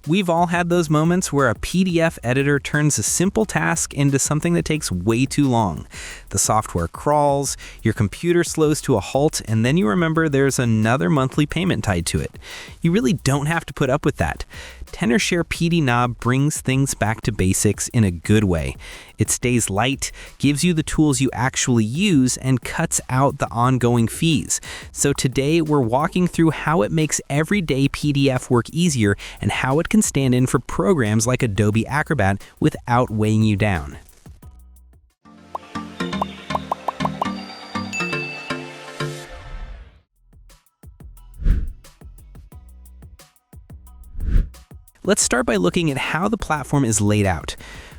We've all had those moments where a PDF editor turns a simple task into something that takes way too long. The software crawls, your computer slows to a halt, and then you remember there's another monthly payment tied to it. You really don't have to put up with that. Tenorshare PDNob brings things back to basics in a good way. It stays light, gives you the tools you actually use, and cuts out the ongoing fees. So today we're walking through how it makes everyday PDF work easier and how it can stand in for programs like Adobe Acrobat without weighing you down. Let's start by looking at how the platform is laid out.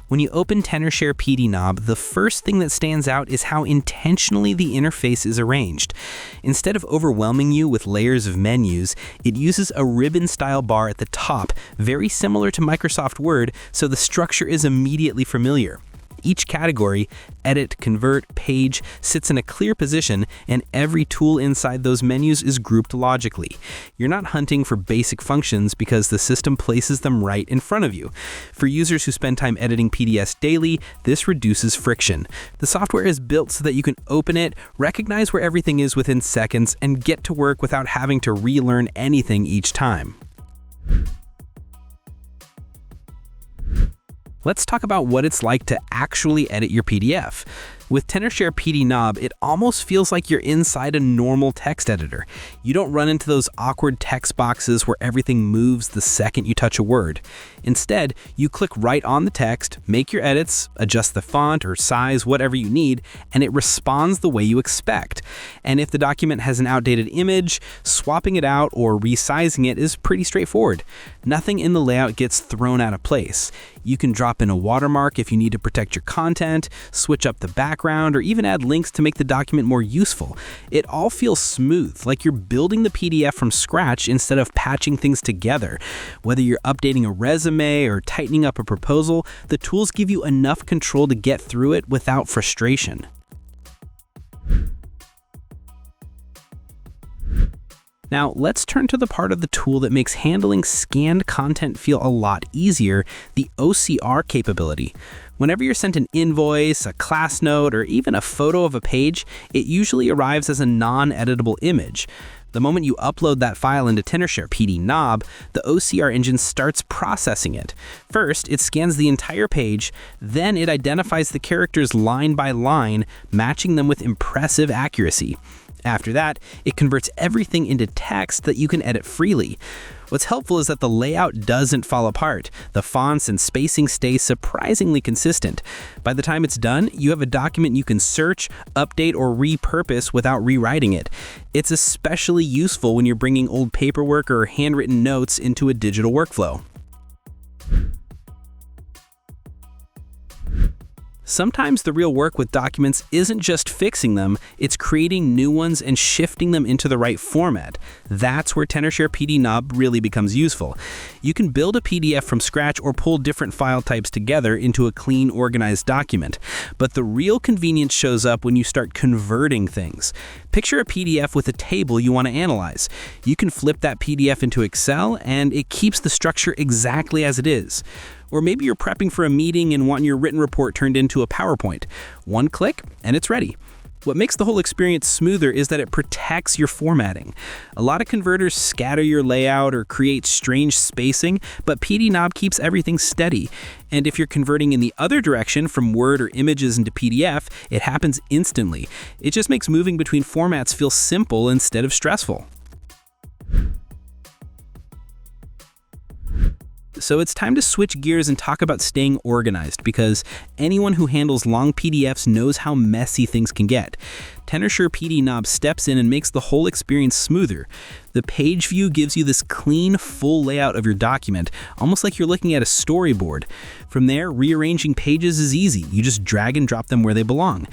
When you open Tenorshare PDNob, the first thing that stands out is how intentionally the interface is arranged. Instead of overwhelming you with layers of menus, it uses a ribbon-style bar at the top, very similar to Microsoft Word, so the structure is immediately familiar. Each category, edit, convert, page, sits in a clear position, and every tool inside those menus is grouped logically. You're not hunting for basic functions because the system places them right in front of you. For users who spend time editing PDFs daily, this reduces friction. The software is built so that you can open it, recognize where everything is within seconds, and get to work without having to relearn anything each time. Let's talk about what it's like to actually edit your PDF. With Tenorshare PDNob, it almost feels like you're inside a normal text editor. You don't run into those awkward text boxes where everything moves the second you touch a word. Instead, you click right on the text, make your edits, adjust the font or size, whatever you need, and it responds the way you expect. And if the document has an outdated image, swapping it out or resizing it is pretty straightforward. Nothing in the layout gets thrown out of place. You can drop in a watermark if you need to protect your content, switch up the background, or even add links to make the document more useful. It all feels smooth, like you're building the PDF from scratch instead of patching things together. Whether you're updating a resume or tightening up a proposal, the tools give you enough control to get through it without frustration. Now, let's turn to the part of the tool that makes handling scanned content feel a lot easier, the OCR capability. Whenever you're sent an invoice, a class note, or even a photo of a page, it usually arrives as a non-editable image. The moment you upload that file into Tenorshare PDNob, the OCR engine starts processing it. First, it scans the entire page, then it identifies the characters line by line, matching them with impressive accuracy. After that, it converts everything into text that you can edit freely. What's helpful is that the layout doesn't fall apart. The fonts and spacing stay surprisingly consistent. By the time it's done, you have a document you can search, update, or repurpose without rewriting it. It's especially useful when you're bringing old paperwork or handwritten notes into a digital workflow. Sometimes the real work with documents isn't just fixing them, it's creating new ones and shifting them into the right format. That's where Tenorshare PDNob really becomes useful. You can build a PDF from scratch or pull different file types together into a clean, organized document. But the real convenience shows up when you start converting things. Picture a PDF with a table you want to analyze. You can flip that PDF into Excel and it keeps the structure exactly as it is. Or maybe you're prepping for a meeting and want your written report turned into a PowerPoint. One click, and it's ready. What makes the whole experience smoother is that it protects your formatting. A lot of converters scatter your layout or create strange spacing, but PDNob keeps everything steady. And if you're converting in the other direction from Word or images into PDF, it happens instantly. It just makes moving between formats feel simple instead of stressful. So it's time to switch gears and talk about staying organized, because anyone who handles long PDFs knows how messy things can get. Tenorshare PDNob steps in and makes the whole experience smoother. The page view gives you this clean, full layout of your document, almost like you're looking at a storyboard. From there, rearranging pages is easy. You just drag and drop them where they belong.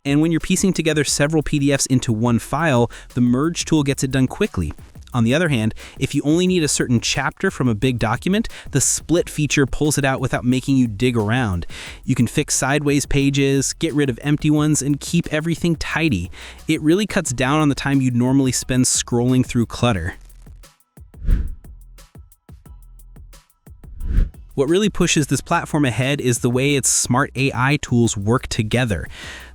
And when you're piecing together several PDFs into one file, the merge tool gets it done quickly. On the other hand, if you only need a certain chapter from a big document, the split feature pulls it out without making you dig around. You can fix sideways pages, get rid of empty ones, and keep everything tidy. It really cuts down on the time you'd normally spend scrolling through clutter. What really pushes this platform ahead is the way its smart AI tools work together.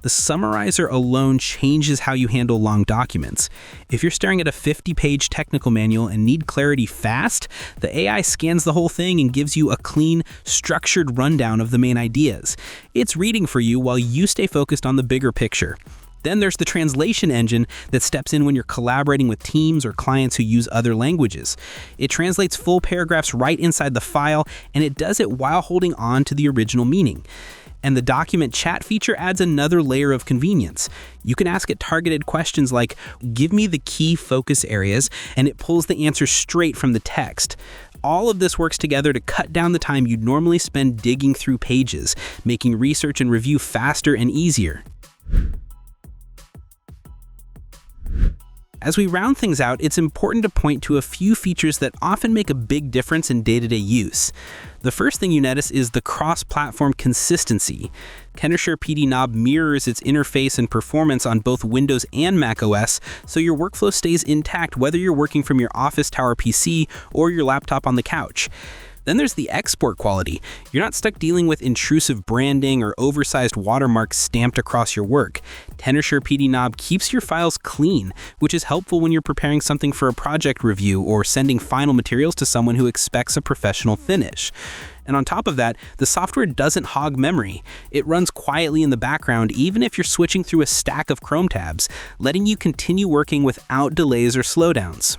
The summarizer alone changes how you handle long documents. If you're staring at a 50-page technical manual and need clarity fast, the AI scans the whole thing and gives you a clean, structured rundown of the main ideas. It's reading for you while you stay focused on the bigger picture. Then there's the translation engine that steps in when you're collaborating with teams or clients who use other languages. It translates full paragraphs right inside the file, and it does it while holding on to the original meaning. And the document chat feature adds another layer of convenience. You can ask it targeted questions like, "Give me the key focus areas," and it pulls the answer straight from the text. All of this works together to cut down the time you'd normally spend digging through pages, making research and review faster and easier. As we round things out, it's important to point to a few features that often make a big difference in day-to-day use. The first thing you notice is the cross-platform consistency. Tenorshare PDNob mirrors its interface and performance on both Windows and macOS, so your workflow stays intact whether you're working from your office tower PC or your laptop on the couch. Then there's the export quality. You're not stuck dealing with intrusive branding or oversized watermarks stamped across your work. Tenorshare PDNob keeps your files clean, which is helpful when you're preparing something for a project review or sending final materials to someone who expects a professional finish. And on top of that, the software doesn't hog memory. It runs quietly in the background even if you're switching through a stack of Chrome tabs, letting you continue working without delays or slowdowns.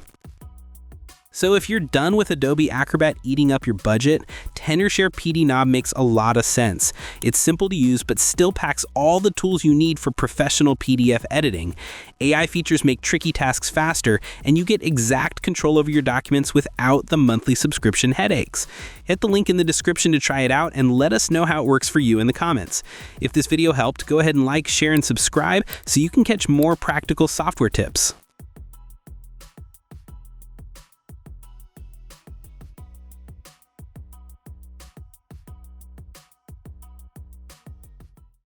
So if you're done with Adobe Acrobat eating up your budget, Tenorshare PDNob makes a lot of sense. It's simple to use, but still packs all the tools you need for professional PDF editing. AI features make tricky tasks faster, and you get exact control over your documents without the monthly subscription headaches. Hit the link in the description to try it out, and let us know how it works for you in the comments. If this video helped, go ahead and like, share, and subscribe so you can catch more practical software tips.